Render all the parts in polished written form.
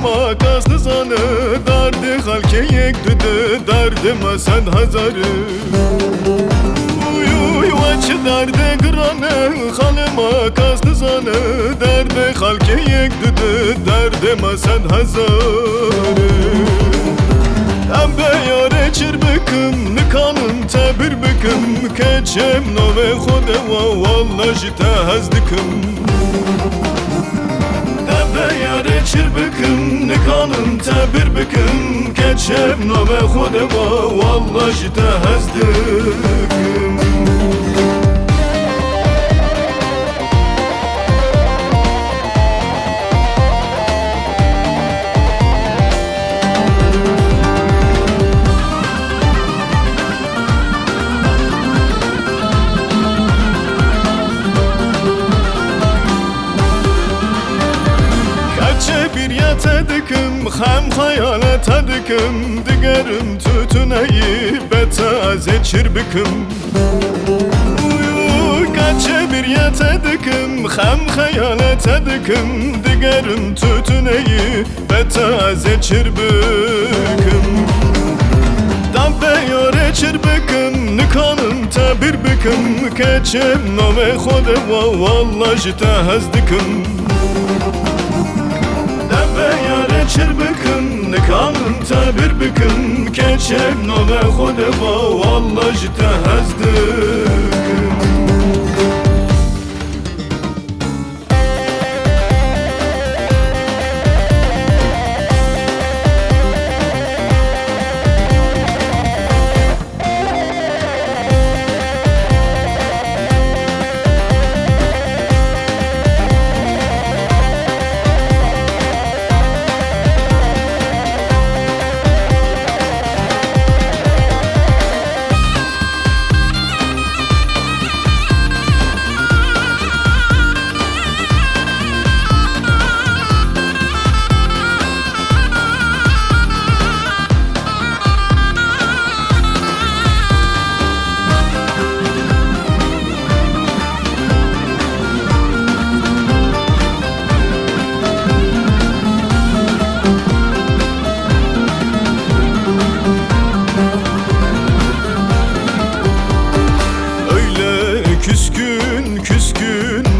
خالما قصد زانه درد خلک یک دوده درد ما صد هزاره اوی و چه درد گرانه خالما قصد زانه درد خلک یک دوده درد ما صد هزاره ام به یاره چر بکم نکانم تبر بکم کچم نو خود و والله جتا هزدکم ام به یاره چر بکم نکانم تبر بکم کچم نو خود و والله جتا هزدکم تدکم خم خیالت تدکم دگرم توتونایی بتازه چر بکم کچه بریه تدکم خم خیالت تدکم دگرم توتونایی بتازه چر بکم دم به یاره چر بکم نکانم تبیر بکم کچه نام خود و والله جتا هزدکم چر بکن نکانم تبر بکن کچم نو خود با والله جتا هزدکم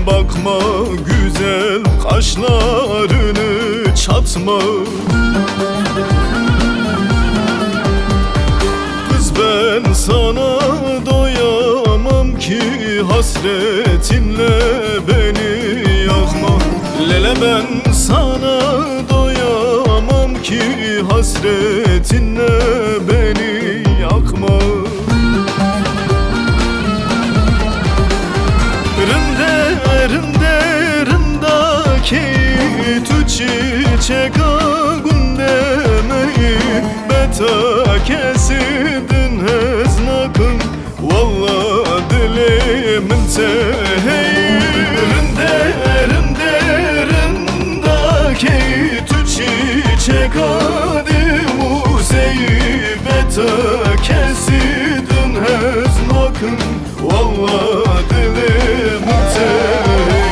Bakma güzel kaşlarını çatma Kız ben sana doyamam ki hasretinle beni yakma Lele ben sana doyamam ki hasretinle beni yakma Rındaki tu çiçek gündemeyi beta kesidin heznakım Valla dilimin teheyi Rındaki tu çiçek adimuzeyi beta kesidin heznakım Valla dilimin teheyi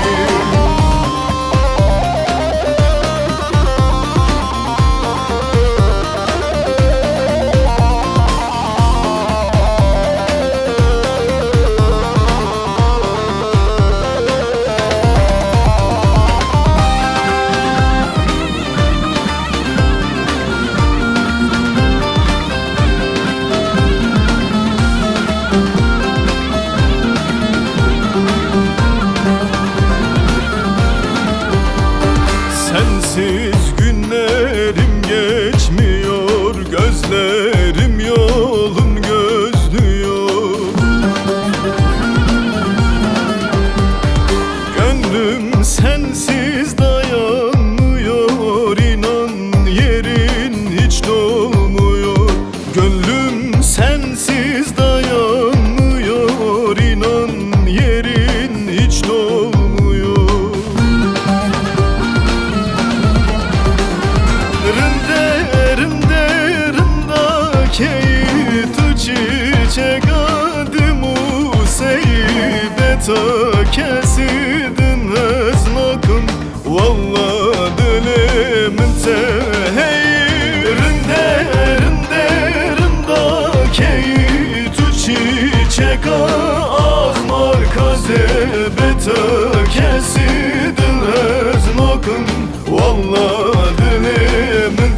والله دنيا من